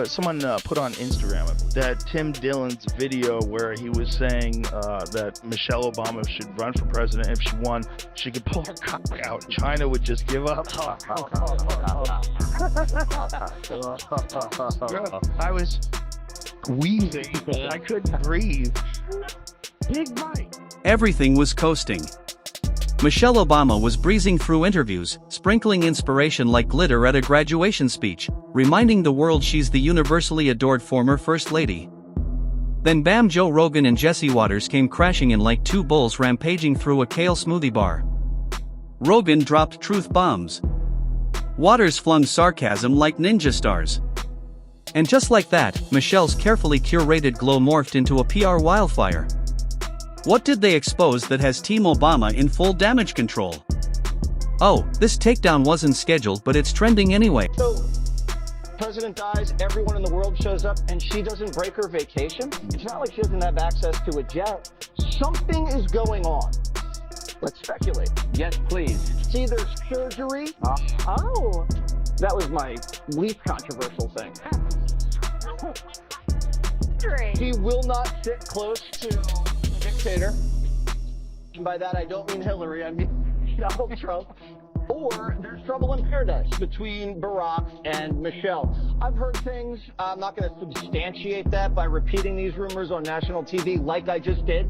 Someone put on Instagram that Tim Dillon's video where he was saying that Michelle Obama should run for president. If she won, she could pull her cock out. China would just give up. I was wheezing. I couldn't breathe. Big bite. Everything was coasting. Michelle Obama was breezing through interviews, sprinkling inspiration like glitter at a graduation speech, reminding the world she's the universally adored former First Lady. Then bam, Joe Rogan and Jesse Watters came crashing in like two bulls rampaging through a kale smoothie bar. Rogan dropped truth bombs. Watters flung sarcasm like ninja stars. And just like that, Michelle's carefully curated glow morphed into a PR wildfire. What did they expose that has Team Obama in full damage control? Oh, this takedown wasn't scheduled, but it's trending anyway. So, president dies, everyone in the world shows up, and she doesn't break her vacation? It's not like she doesn't have access to a jet. Something is going on. Let's speculate. Yes, please. It's either surgery. Oh, that was my least controversial thing. He will not sit close to the dictator. And by that, I don't mean Hillary, I mean Donald Trump. Or there's trouble in paradise between Barack and Michelle. I've heard things. I'm not going to substantiate that by repeating these rumors on national TV like I just did.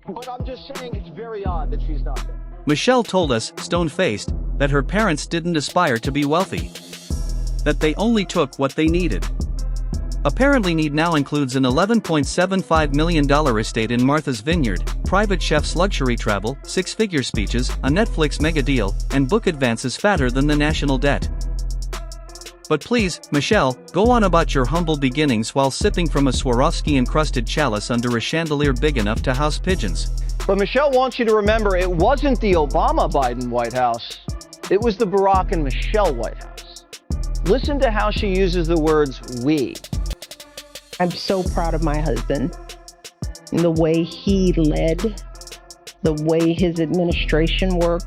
But I'm just saying it's very odd that she's not there. Michelle told us, stone-faced, that her parents didn't aspire to be wealthy. That they only took what they needed. Apparently need now includes an $11.75 million estate in Martha's Vineyard, private chef's luxury travel, six-figure speeches, a Netflix mega deal, and book advances fatter than the national debt. But please, Michelle, go on about your humble beginnings while sipping from a Swarovski-encrusted chalice under a chandelier big enough to house pigeons. But Michelle wants you to remember it wasn't the Obama-Biden White House. It was the Barack and Michelle White House. Listen to how she uses the words we. I'm so proud of my husband. The way he led, the way his administration worked,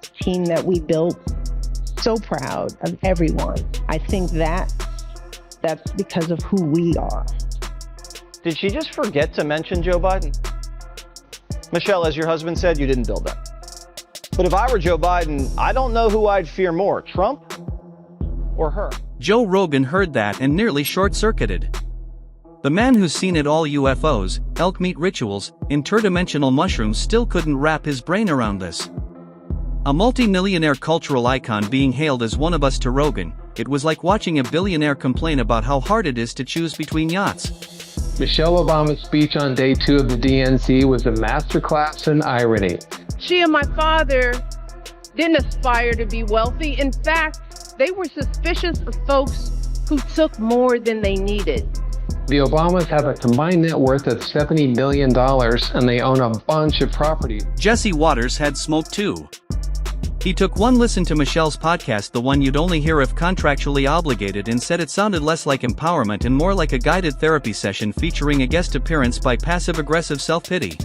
the team that we built. So proud of everyone. I think that's because of who we are. Did she just forget to mention Joe Biden? Michelle, as your husband said, you didn't build that. But if I were Joe Biden, I don't know who I'd fear more, Trump or her. Joe Rogan heard that and nearly short-circuited. The man who's seen it all, UFOs, elk meat rituals, interdimensional mushrooms, still couldn't wrap his brain around this. A multi-millionaire cultural icon being hailed as one of us to Rogan, it was like watching a billionaire complain about how hard it is to choose between yachts. Michelle Obama's speech on day 2 of the DNC was a masterclass in irony. She and my father didn't aspire to be wealthy. In fact, they were suspicious of folks who took more than they needed. The Obamas have a combined net worth of $70 million and they own a bunch of property. Jesse Watters had smoke too. He took one listen to Michelle's podcast, the one you'd only hear if contractually obligated, and said it sounded less like empowerment and more like a guided therapy session featuring a guest appearance by passive-aggressive self-pity.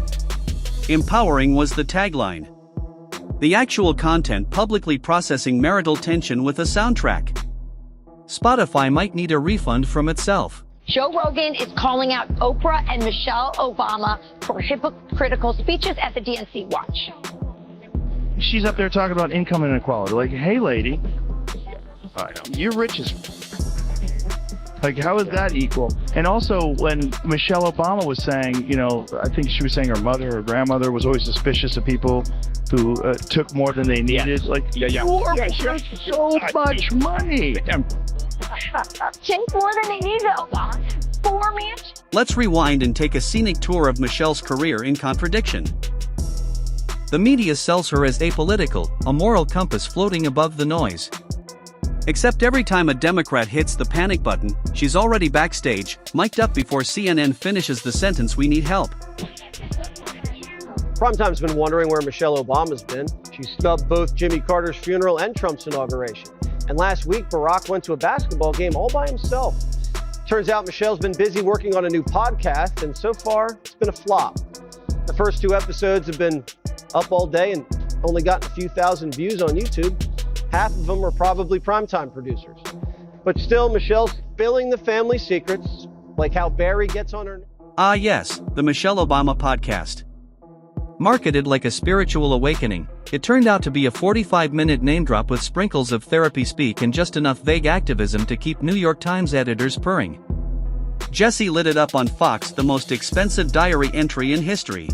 Empowering was the tagline. The actual content publicly processing marital tension with a soundtrack. Spotify might need a refund from itself. Joe Rogan is calling out Oprah and Michelle Obama for hypocritical speeches at the DNC. Watch. She's up there talking about income inequality. Like, hey, lady, you're rich as... Like, how is that equal? And also, when Michelle Obama was saying, you know, I think she was saying her mother or grandmother was always suspicious of people who took more than they needed. Yes. Like, you're so much money. Take more than they need, Obama. 4 mansions. Let's rewind and take a scenic tour of Michelle's career in contradiction. The media sells her as apolitical, a moral compass floating above the noise. Except every time a Democrat hits the panic button, she's already backstage, mic'd up before CNN finishes the sentence, "We need help." Primetime's been wondering where Michelle Obama's been. She snubbed both Jimmy Carter's funeral and Trump's inauguration. And last week, Barack went to a basketball game all by himself. Turns out Michelle's been busy working on a new podcast, and so far, it's been a flop. The first 2 episodes have been up all day and only gotten a few thousand views on YouTube. Half of them are probably primetime producers. But still, Michelle's spilling the family secrets, like how Barry gets on her. Ah yes, the Michelle Obama podcast. Marketed like a spiritual awakening, it turned out to be a 45-minute name drop with sprinkles of therapy speak and just enough vague activism to keep New York Times editors purring. Jesse lit it up on Fox, the most expensive diary entry in history.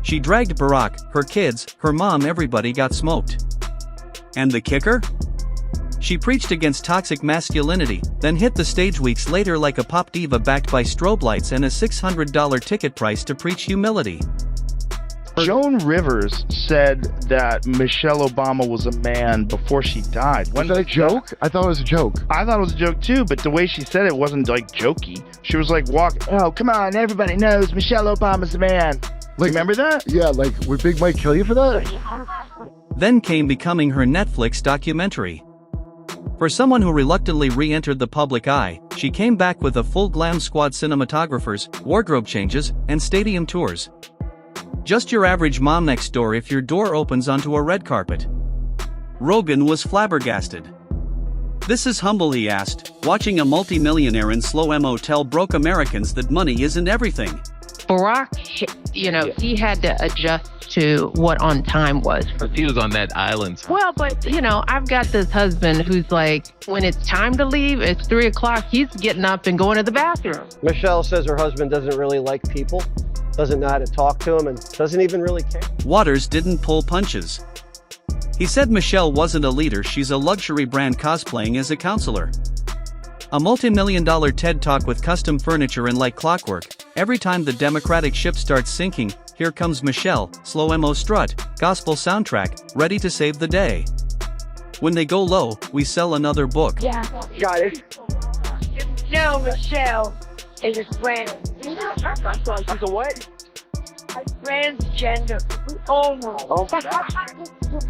She dragged Barack, her kids, her mom, everybody got smoked. And the kicker? She preached against toxic masculinity, then hit the stage weeks later like a pop diva backed by strobe lights and a $600 ticket price to preach humility. Joan Rivers said that Michelle Obama was a man before she died. Was that a joke? I thought it was a joke. I thought it was a joke too, but the way she said it wasn't like jokey. She was like, oh, come on, everybody knows Michelle Obama's a man. Like, remember that? Yeah, like, would Big Mike kill you for that? Then came becoming her Netflix documentary. For someone who reluctantly re-entered the public eye, she came back with a full glam squad, cinematographers, wardrobe changes, and stadium tours. Just your average mom next door if your door opens onto a red carpet. Rogan was flabbergasted. "This is humble," he asked, "watching a multi-millionaire in slow-mo tell broke Americans that money isn't everything." Barack, he had to adjust to what on time was. He was on that island. Well, but, I've got this husband who's like, when it's time to leave, it's 3 o'clock, he's getting up and going to the bathroom. Michelle says her husband doesn't really like people, doesn't know how to talk to him, and doesn't even really care. Watters didn't pull punches. He said Michelle wasn't a leader, she's a luxury brand cosplaying as a counselor. A multi-million-dollar TED Talk with custom furniture and like clockwork, every time the Democratic ship starts sinking, here comes Michelle, slow-mo strut, gospel soundtrack, ready to save the day. When they go low, we sell another book. Yeah. Got it. No, Michelle is a friend. She's a what? Transgender. Oh no.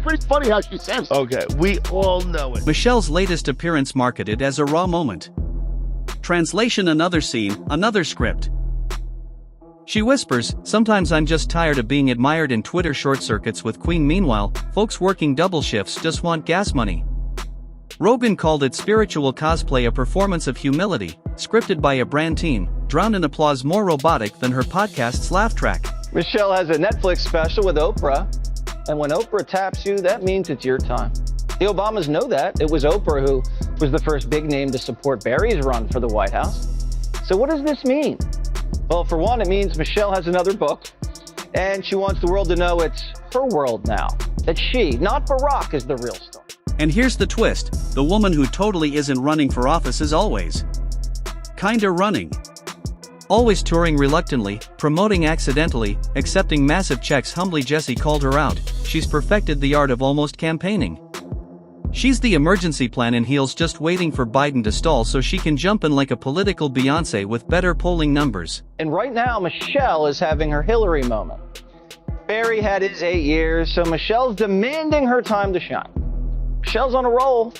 Pretty funny how she says. Okay, we all know it. Michelle's latest appearance marketed as a raw moment. Translation: another scene, another script. She whispers, "Sometimes I'm just tired of being admired in Twitter short circuits with Queen." Meanwhile, folks working double shifts just want gas money. Rogan called it spiritual cosplay, a performance of humility, scripted by a brand team, drowned in applause, more robotic than her podcast's laugh track. Michelle has a Netflix special with Oprah, and when Oprah taps you, that means it's your time. The Obamas know that. It was Oprah who was the first big name to support Barry's run for the White House. So what does this mean? Well, for one, it means Michelle has another book, and she wants the world to know it's her world now, that she, not Barack, is the real star. And here's the twist: the woman who totally isn't running for office is always kinda running. Always touring reluctantly, promoting accidentally, accepting massive checks humbly. Jesse called her out. She's perfected the art of almost campaigning. She's the emergency plan in heels, just waiting for Biden to stall so she can jump in like a political Beyonce with better polling numbers. And right now, Michelle is having her Hillary moment. Barry had his 8 years, so Michelle's demanding her time to shine. Michelle's on a roll,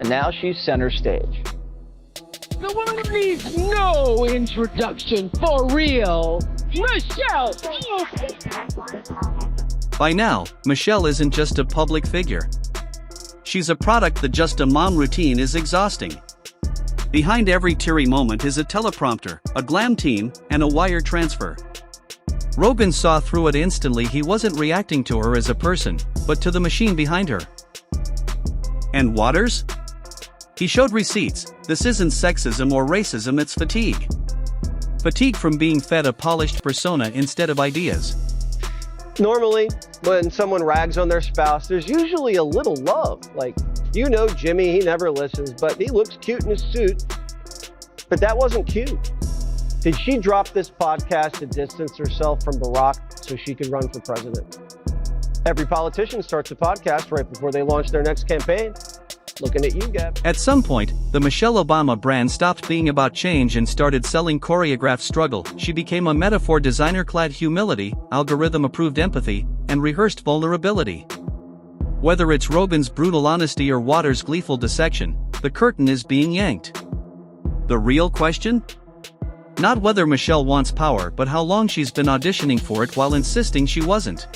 and now she's center stage. The woman needs no introduction, for real. Michelle! By now, Michelle isn't just a public figure. She's a product. The just a mom routine is exhausting. Behind every teary moment is a teleprompter, a glam team, and a wire transfer. Rogan saw through it instantly. He wasn't reacting to her as a person, but to the machine behind her. And Watters? He showed receipts. This isn't sexism or racism, it's fatigue. Fatigue from being fed a polished persona instead of ideas. Normally, when someone rags on their spouse, there's usually a little love. Like, Jimmy, he never listens, but he looks cute in his suit. But that wasn't cute. Did she drop this podcast to distance herself from Barack so she could run for president? Every politician starts a podcast right before they launch their next campaign. Looking at you, Gab. At some point, the Michelle Obama brand stopped being about change and started selling choreographed struggle. She became a metaphor: designer-clad humility, algorithm-approved empathy, and rehearsed vulnerability. Whether it's Rogan's brutal honesty or Watters' gleeful dissection, the curtain is being yanked. The real question? Not whether Michelle wants power, but how long she's been auditioning for it while insisting she wasn't.